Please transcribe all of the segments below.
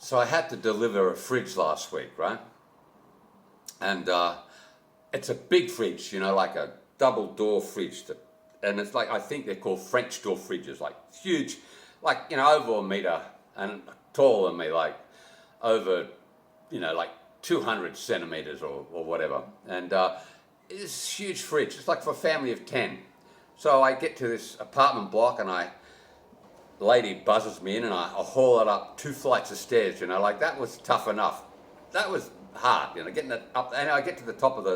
So I had to deliver a fridge last week, right? And it's a big fridge, you know, like a double door fridge. And it's like, I think they're called French door fridges, like huge, like, you know, over a meter and taller than me, like over, you know, like 200 centimeters or whatever. And it's a huge fridge. It's like for a family of 10. So I get to this apartment block and the lady buzzes me in and I haul it up 2 flights of stairs, you know, like that was tough enough. That was hard, you know, getting it up. And I get to the top of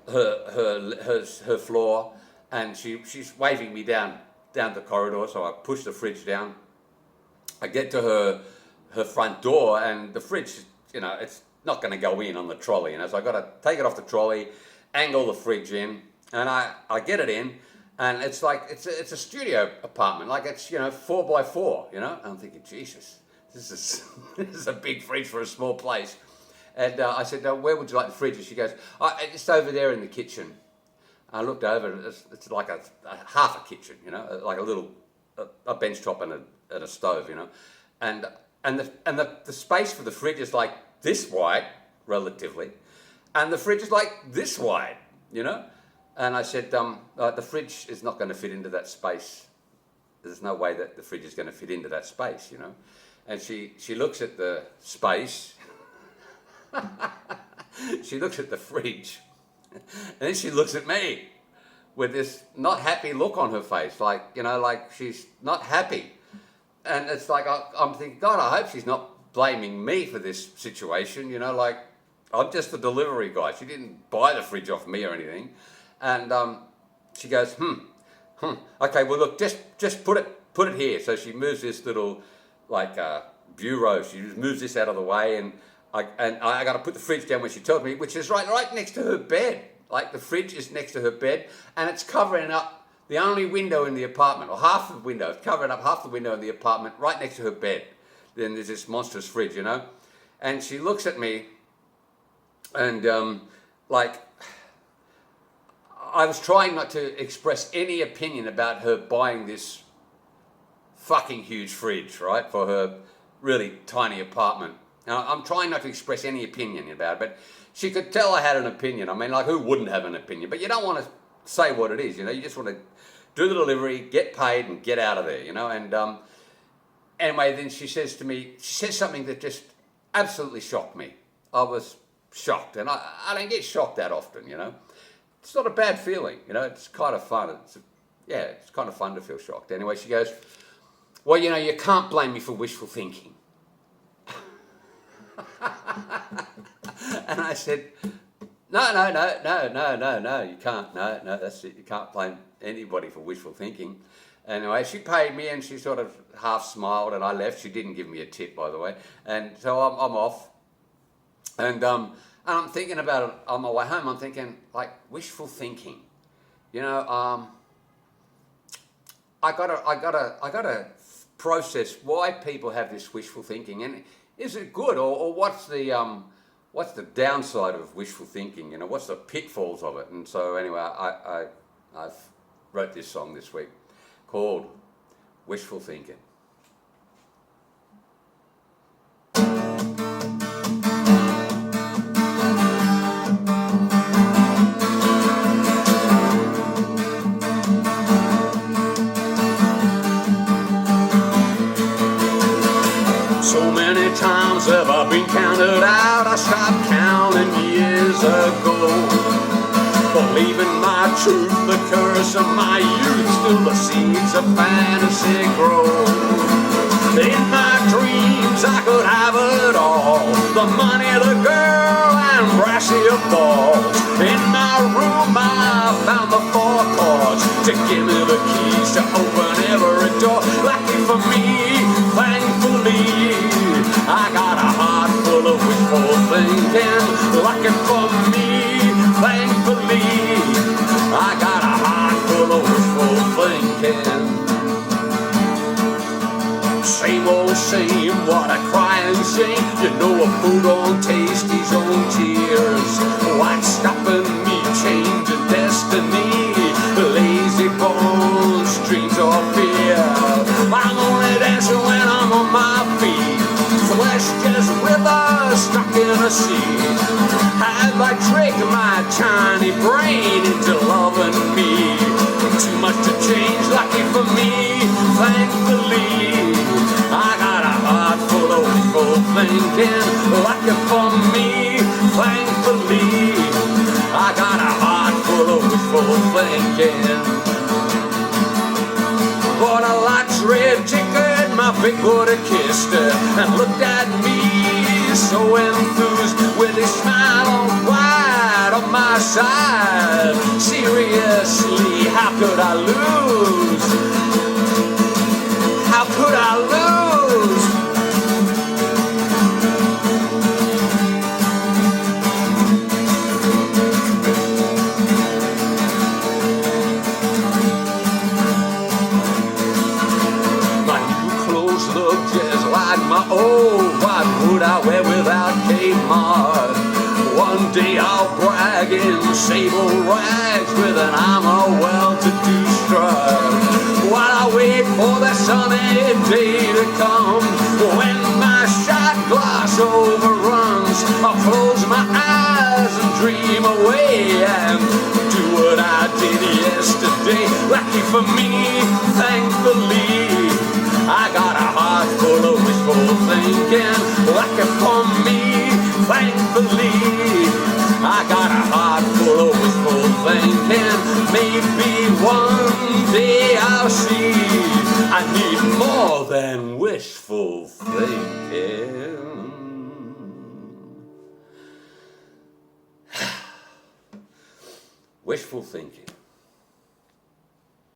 her floor and she's waving me down the corridor. So I push the fridge down. I get to her front door and the fridge, you know, it's not going to go in on the trolley, you know, so I got to take it off the trolley, angle the fridge in, and I get it in. And it's like, it's a studio apartment, like it's, you know, 4x4, you know? And I'm thinking, Jesus, this is a big fridge for a small place. And I said, where would you like the fridge? And she goes, it's over there in the kitchen. And I looked over, it's like a half a kitchen, you know, like a little, a bench top and a stove, you know? And the space for the fridge is like this wide, relatively, and the fridge is like this wide, you know? And I said, the fridge is not going to fit into that space. There's no way that the fridge is going to fit into that space, you know. And she looks at the space. She looks at the fridge. And then she looks at me with this not happy look on her face. Like, you know, like she's not happy. And it's like, I'm thinking, God, I hope she's not blaming me for this situation. You know, like I'm just the delivery guy. She didn't buy the fridge off me or anything. And she goes, okay, well look, just put it here. So she moves this little like bureau. She just moves this out of the way, and I got to put the fridge down when she tells me, which is right next to her bed. Like the fridge is next to her bed, and it's covering up the only window in the apartment, or half the window. It's covering up half the window in the apartment, right next to her bed. Then there's this monstrous fridge, you know. And she looks at me, and like. I was trying not to express any opinion about her buying this fucking huge fridge, right, for her really tiny apartment. Now, I'm trying not to express any opinion about it, but she could tell I had an opinion. I mean, like, who wouldn't have an opinion? But you don't want to say what it is, you know. You just want to do the delivery, get paid, and get out of there, you know. And anyway, then she says something that just absolutely shocked me. I was shocked, and I don't get shocked that often, you know. It's not a bad feeling, you know, it's kind of fun. It's kind of fun to feel shocked. Anyway, she goes, well, you know, you can't blame me for wishful thinking. And I said, no, you can't. No, that's it. You can't blame anybody for wishful thinking. Anyway, she paid me and she sort of half smiled and I left. She didn't give me a tip, by the way. And so I'm off. And I'm thinking about it on my way home. I'm thinking, like, wishful thinking. You know, I gotta process why people have this wishful thinking, and is it good, or what's the downside of wishful thinking? You know, what's the pitfalls of it? And so anyway, I wrote this song this week called Wishful Thinkin'. So many times have I been counted out. I stopped counting years ago. Believing my truth, the curse of my youth, still the seeds of fantasy grow. In my dreams I could have it all, the money, the girl, and brassier balls. In my room I found the 4 chords to give me the keys to open every door. Lucky for me, thankfully, I got a heart full of wishful thinking. Lucky for me, thankfully, I got a heart full of wishful thinking. Same old same, what a crying shame. You know a fool don't taste his own tears. What's stopping me changing destiny? Lazy bones, dreams or fear. I'm only dancing when I'm on my feet. Flesh wanna see. Have I tricked my tiny brain into loving me? Too much to change, lucky for me, thankfully. I got a heart full of wishful thinking, lucky for me, thankfully. I got a heart full of wishful thinking. Bought a lottery ticket, my big brother kissed her and looked at me so enthused with his smile on wide on my side. Seriously, how could I lose? How could I lose? My new clothes look just like my old. What would I wear without Kmart? One day I'll brag in sable rags with an I'm a well-to-do strut. While I wait for the sunny day to come, when my shot glass overruns, I'll close my eyes and dream away and do what I did yesterday. Lucky for me, thankfully, I got a heart full of wishful thinking. Lucky for me, thankfully, I got a heart full of wishful thinking. Maybe one day I'll see I need more than wishful thinking. Wishful thinking.